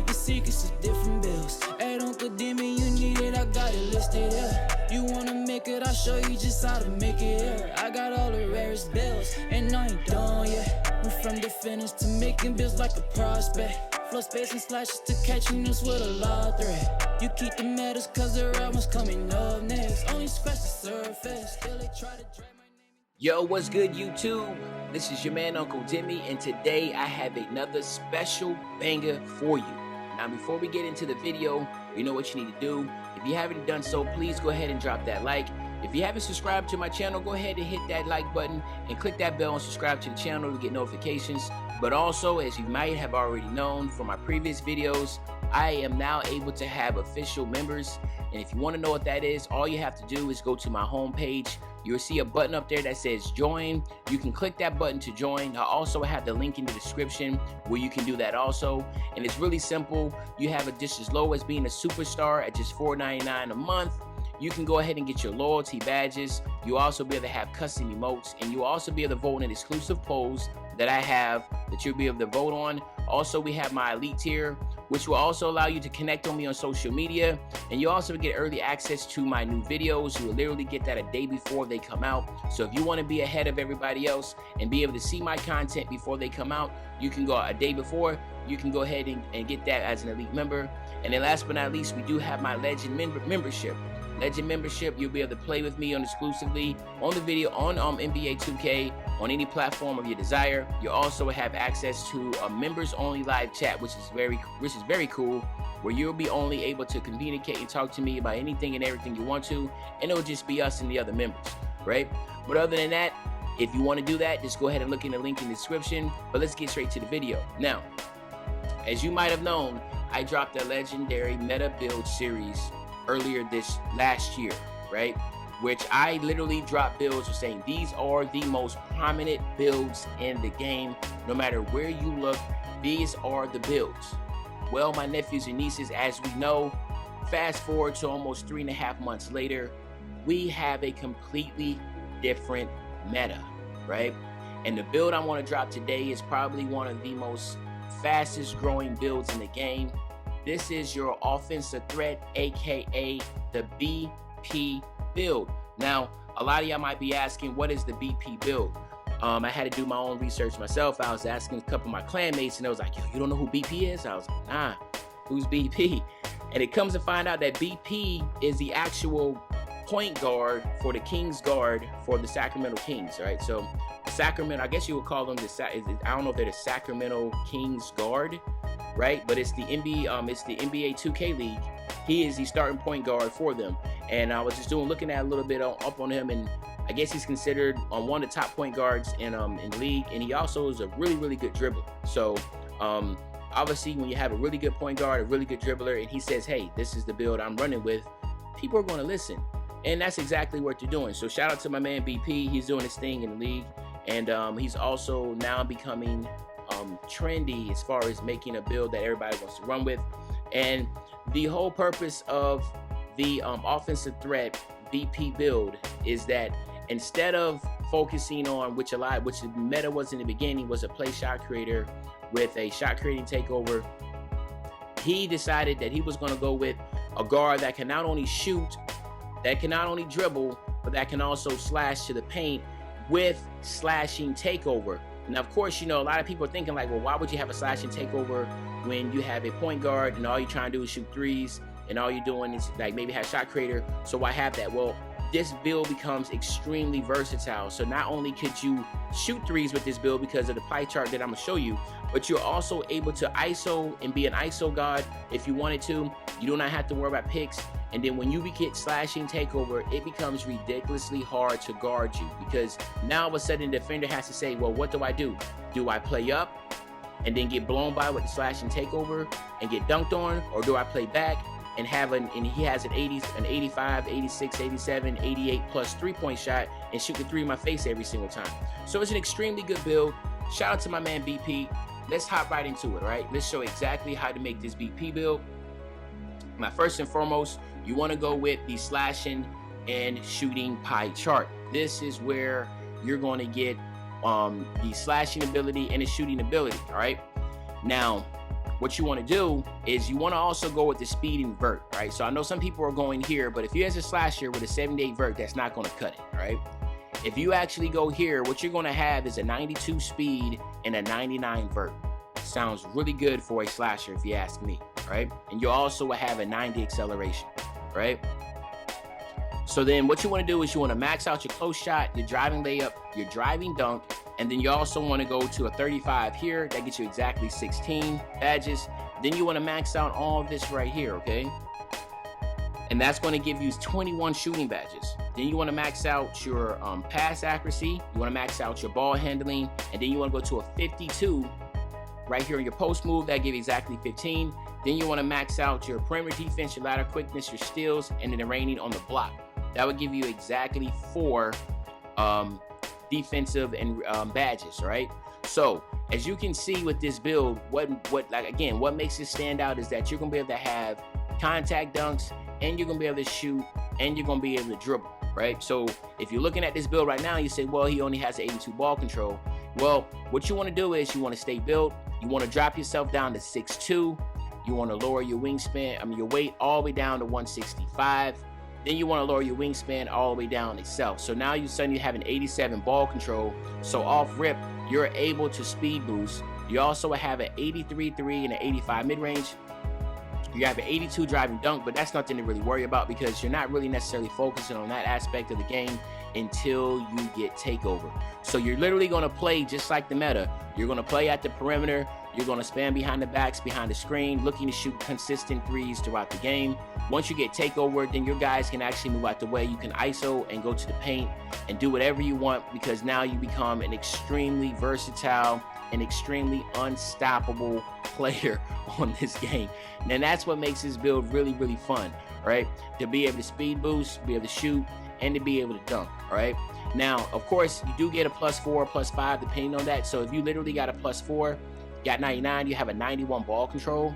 keep the secrets of different bills. Hey, don't condemn me, you need it, I got it listed here. You wanna make it, I'll show you just how to make it here. I got all the rarest bills, and I ain't done yet. Went from the finish to making bills like a prospect. Flow space and slashes to catching us with a law threat. You keep the medals cause the real one's coming up next. Only scratch the surface, still they try to drag my name. Yo, what's good, YouTube? This is your man, Uncle Demi, and today I have another special banger for you. Now, before we get into the video, you know what you need to do. If you haven't done so, please go ahead and drop that like. If you haven't subscribed to my channel, go ahead and hit that like button and click that bell and subscribe to the channel to get notifications. But also, as you might have already known from my previous videos, I am now able to have official members. And if you want to know what that is, all you have to do is go to my homepage. You'll see a button up there that says join. You can click that button to join. I also have the link in the description where you can do that also. And it's really simple. You have a dish as low as being a superstar at just $4.99 a month. You can go ahead and get your loyalty badges. You'll also be able to have custom emotes, and you'll also be able to vote in exclusive polls that I have that you'll be able to vote on. Also, we have my elite tier, which will also allow you to connect on me on social media, and you also get early access to my new videos. You will literally get that a day before they come out. So if you want to be ahead of everybody else and be able to see my content before they come out, you can go a day before. You can go ahead and get that as an elite member. And then last but not least, we do have my legend membership. Legend membership, you'll be able to play with me exclusively on the video on NBA 2K on any platform of your desire. You also have access to a members only live chat, which is very cool, where you'll be only able to communicate and talk to me about anything and everything you want to, and it'll just be us and the other members, right? But other than that, if you want to do that, just go ahead and look in the link in the description. But let's get straight to the video. Now, as you might have known, I dropped a legendary meta build series earlier this last year, right? Which I literally dropped builds for saying these are the most prominent builds in the game. No matter where you look, these are the builds. Well, my nephews and nieces, as we know, fast forward to almost 3.5 months later, we have a completely different meta, right? And the build I want to drop today is probably one of the most fastest growing builds in the game. This is your offensive threat, aka the BP build. Now, a lot of y'all might be asking, what is the BP build? I had to do my own research myself. I was asking a couple of my clanmates, and they was like, yo, you don't know who BP is? I was like, nah, who's BP? And it comes to find out that BP is the actual point guard for the Kings guard for the Sacramento Kings, right? So Sacramento, I guess you would call them I don't know if they're the Sacramento Kings guard, right? But it's the NBA 2K league. He is the starting point guard for them. And I was just looking at a little bit up on him, and I guess he's considered one of the top point guards in the league. And he also is a really good dribbler. So obviously, when you have a really good point guard, a really good dribbler, and he says, hey, this is the build I'm running with, people are going to listen. And that's exactly what they're doing. So shout out to my man BP. He's doing his thing in the league, and he's also now becoming trendy as far as making a build that everybody wants to run with. And the whole purpose of the offensive threat BP build is that instead of focusing on which the meta was in the beginning, was a play shot creator with a shot creating takeover, he decided that he was going to go with a guard that can not only shoot, that can not only dribble, but that can also slash to the paint with slashing takeover. Now, of course, you know, a lot of people are thinking like, well, why would you have a slashing takeover when you have a point guard and all you're trying to do is shoot threes and all you're doing is like maybe have shot creator? So why have that? Well, this build becomes extremely versatile. So not only could you shoot threes with this build because of the pie chart that I'm gonna show you, but you're also able to ISO and be an ISO god if you wanted to. You do not have to worry about picks. And then when you get slashing takeover, it becomes ridiculously hard to guard you, because now all of a sudden the defender has to say, well, what do I do? Do I play up and then get blown by with the slashing takeover and get dunked on? Or do I play back and he has an 85, 86, 87, 88 plus 3-point shot and shoot the three in my face every single time? So it's an extremely good build. Shout out to my man BP. Let's hop right into it, right? Let's show exactly how to make this BP build. Now, first and foremost, you want to go with the slashing and shooting pie chart. This is where you're going to get the slashing ability and the shooting ability. All right. Now, what you want to do is you want to also go with the speed and vert, right? So I know some people are going here, but if you have a slasher with a 78 vert, that's not going to cut it, right? If you actually go here, what you're going to have is a 92 speed and a 99 vert. Sounds really good for a slasher if you ask me, right? And you also will have a 90 acceleration, right? So then what you want to do is you want to max out your close shot, your driving layup, your driving dunk, and then you also want to go to a 35 here. That gets you exactly 16 badges. Then you want to max out all of this right here, okay? And that's going to give you 21 shooting badges. Then you want to max out your pass accuracy. You want to max out your ball handling. And then you want to go to a 52 right here in your post move. That gives you exactly 15. Then you want to max out your perimeter defense, your ladder quickness, your steals, and then the rating on the block. That would give you exactly 4 defensive and badges, right? So as you can see with this build, what makes it stand out is that you're gonna be able to have contact dunks, and you're gonna be able to shoot, and you're gonna be able to dribble, right? So if you're looking at this build right now, you say, well, he only has 82 ball control. Well, what you want to do is you want to stay built. You want to drop yourself down to 6'2". You want to lower your wingspan, your weight all the way down to 165. Then you want to lower your wingspan all the way down itself. So now you suddenly have an 87 ball control. So off rip, you're able to speed boost. You also have an 83-3 and an 85 mid-range. You have an 82 driving dunk, but that's nothing to really worry about because you're not really necessarily focusing on that aspect of the game until you get takeover. So you're literally going to play just like the meta. You're going to play at the perimeter. You're going to span behind the backs, behind the screen, looking to shoot consistent threes throughout the game. Once you get takeover, then your guys can actually move out the way. You can ISO and go to the paint and do whatever you want because now you become an extremely versatile and extremely unstoppable player on this game. And that's what makes this build really, really fun, right? To be able to speed boost, be able to shoot, and to be able to dunk, all right? Now, of course, you do get a +4, +5, depending on that. So if you literally got a +4, got 99, you have a 91 ball control,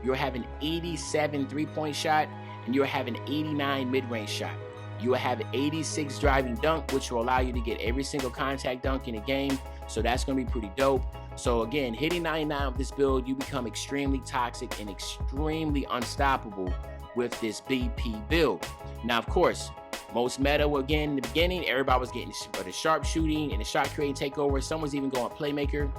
you're having 87 3-point shot, and you're having 89 mid-range shot. You will have 86 driving dunk, which will allow you to get every single contact dunk in a game. So that's going to be pretty dope. So again, hitting 99 with this build, you become extremely toxic and extremely unstoppable with this BP build. Now, of course, most meta, again, in the beginning, everybody was getting the sharp shooting and the shot creating takeover. Someone's even going playmaker.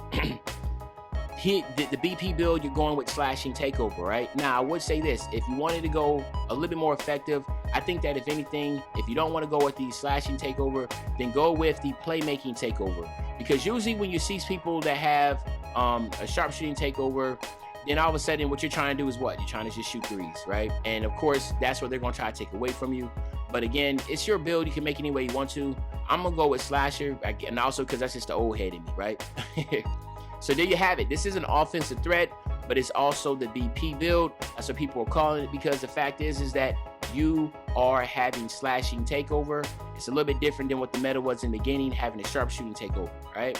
The BP build, you're going with slashing takeover, right? Now, I would say this, if you wanted to go a little bit more effective, I think that if anything, if you don't want to go with the slashing takeover, then go with the playmaking takeover. Because usually when you see people that have a sharpshooting takeover, then all of a sudden what you're trying to do is what? You're trying to just shoot threes, right? And of course, that's what they're going to try to take away from you. But again, it's your build. You can make it any way you want to. I'm going to go with slasher, and also because that's just the old head in me, right? So there you have it. This is an offensive threat, but it's also the BP build. That's what people are calling it, because the fact is that you are having slashing takeover. It's a little bit different than what the meta was in the beginning, having a sharpshooting takeover, right?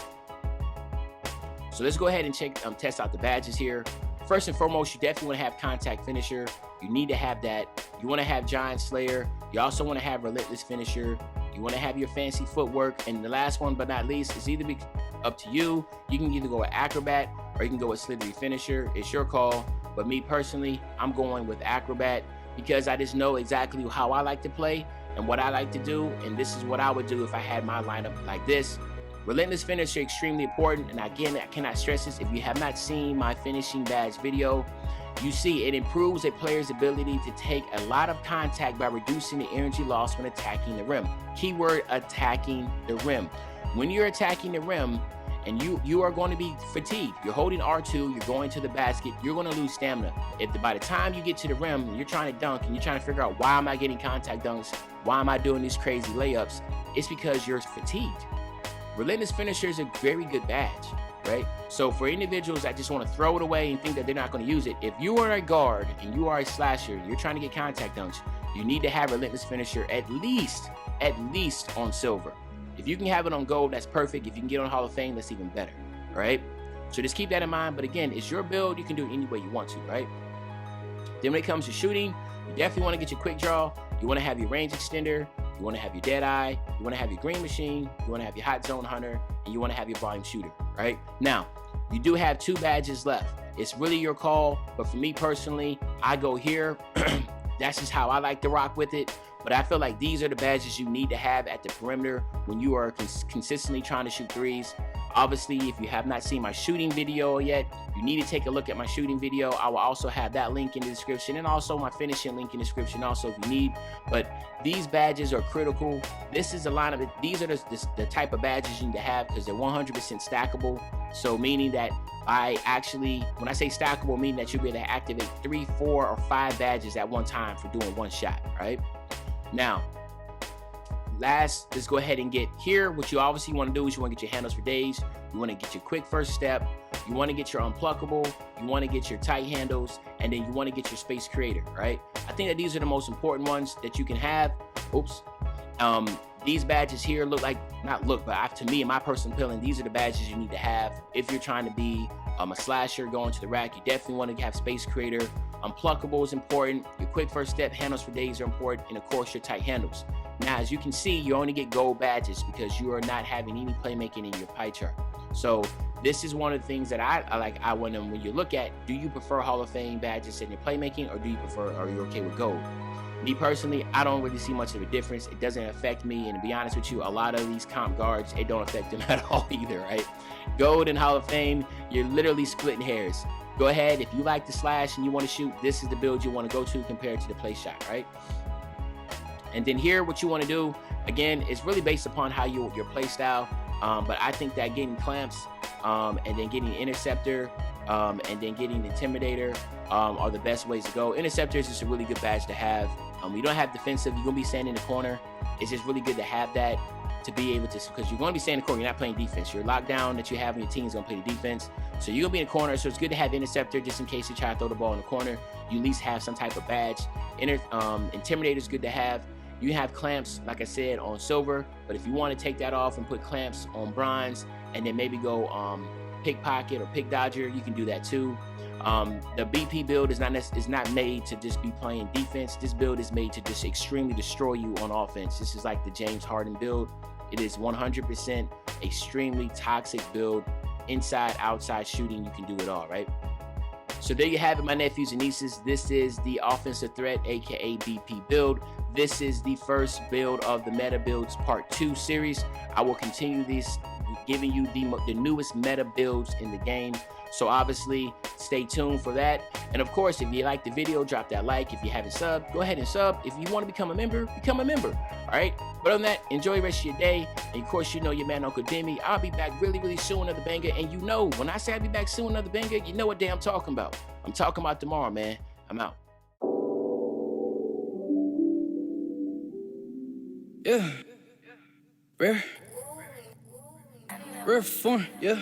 So let's go ahead and test out the badges here. First and foremost, you definitely want to have contact finisher. You need to have that. You want to have giant slayer. You also want to have relentless finisher. You want to have your fancy footwork. And the last one, but not least, is either up to you. You can either go with acrobat or you can go with slithery finisher. It's your call. But me personally, I'm going with acrobat because I just know exactly how I like to play and what I like to do. And this is what I would do if I had my lineup like this. Relentless Finish are extremely important, and again, I cannot stress this. If you have not seen my finishing badge video, you see it improves a player's ability to take a lot of contact by reducing the energy loss when attacking the rim. Keyword, attacking the rim. When you're attacking the rim and you are going to be fatigued, you're holding R2, you're going to the basket, you're going to lose stamina. By the time you get to the rim and you're trying to dunk and you're trying to figure out why am I getting contact dunks, why am I doing these crazy layups, it's because you're fatigued. Relentless Finisher is a very good badge, right? So for individuals that just want to throw it away and think that they're not going to use it, if you are a guard and you are a slasher, you're trying to get contact dunks, you need to have Relentless Finisher at least on silver. If you can have it on gold, that's perfect. If you can get on Hall of Fame, that's even better, right? So just keep that in mind. But again, it's your build. You can do it any way you want to, right? Then when it comes to shooting, you definitely want to get your quick draw. You want to have your range extender. You want to have your dead eye, you want to have your green machine, you want to have your hot zone hunter, and you want to have your volume shooter, right? Now, you do have 2 badges left. It's really your call. But for me personally, I go here. That's just how I like to rock with it. But I feel like these are the badges you need to have at the perimeter when you are consistently trying to shoot threes. Obviously, if you have not seen my shooting video yet, you need to take a look at my shooting video. I will also have that link in the description, and also my finishing link in the description also if you need. But these badges are critical. This is a line of it. These are the type of badges you need to have because they're 100% stackable. So meaning that when I say stackable, meaning that you'll be able to activate 3, 4, or 5 badges at one time for doing one shot, right? Now, let's go ahead and get here. What you obviously want to do is you want to get your handles for days. You want to get your quick first step. You want to get your unpluckable. You want to get your tight handles. And then you want to get your space creator, right? I think that these are the most important ones that you can have. Oops. These badges here but to me, in my personal opinion, these are the badges you need to have if you're trying to be a slasher going to the rack. You definitely want to have space creator. Unpluckable is important. Your quick first step, handles for days are important, and of course your tight handles. Now, as you can see, you only get gold badges because you are not having any playmaking in your pie chart. So this is one of the things that I like. When you look at, do you prefer Hall of Fame badges in your playmaking, or are you okay with gold? Me personally, I don't really see much of a difference. It doesn't affect me, and to be honest with you, a lot of these comp guards, it don't affect them at all either, right? Gold and Hall of Fame, you're literally splitting hairs. Go ahead, if you like to slash and you want to shoot, this is the build you want to go to compared to the play shot, right? And then here, what you want to do, again, is really based upon how your play style. But I think that getting clamps and then getting interceptor and then getting intimidator are the best ways to go. Interceptor is just a really good badge to have. You don't have defensive, you're going to be standing in the corner. It's just really good to have that to be able to, because you're going to be standing in the corner, you're not playing defense. Your lockdown that you have in your team is going to play the defense. So you're going to be in the corner, so it's good to have interceptor just in case you try to throw the ball in the corner. You at least have some type of badge. Intimidator is good to have. You have clamps, like I said, on silver, but if you want to take that off and put clamps on bronze and then maybe go pickpocket or pick dodger, you can do that too. The BP build is not made to just be playing defense. This build is made to just extremely destroy you on offense. This is like the James Harden build. It is 100% extremely toxic build. Inside, outside shooting, you can do it all, right? So there you have it, my nephews and nieces. This is the offensive threat, aka BP build. This is the first build of the Meta Builds Part 2 series. I will continue this, giving you the newest meta builds in the game. So obviously, stay tuned for that. And of course, if you like the video, drop that like. If you haven't subbed, go ahead and sub. If you want to become a member, become a member. All right? But other than that, enjoy the rest of your day. And of course, you know your man, Uncle Demi. I'll be back really, really soon, another banger. And you know, when I say I'll be back soon, another banger, you know what day I'm talking about. I'm talking about tomorrow, man. I'm out. Yeah. Rare form, yeah.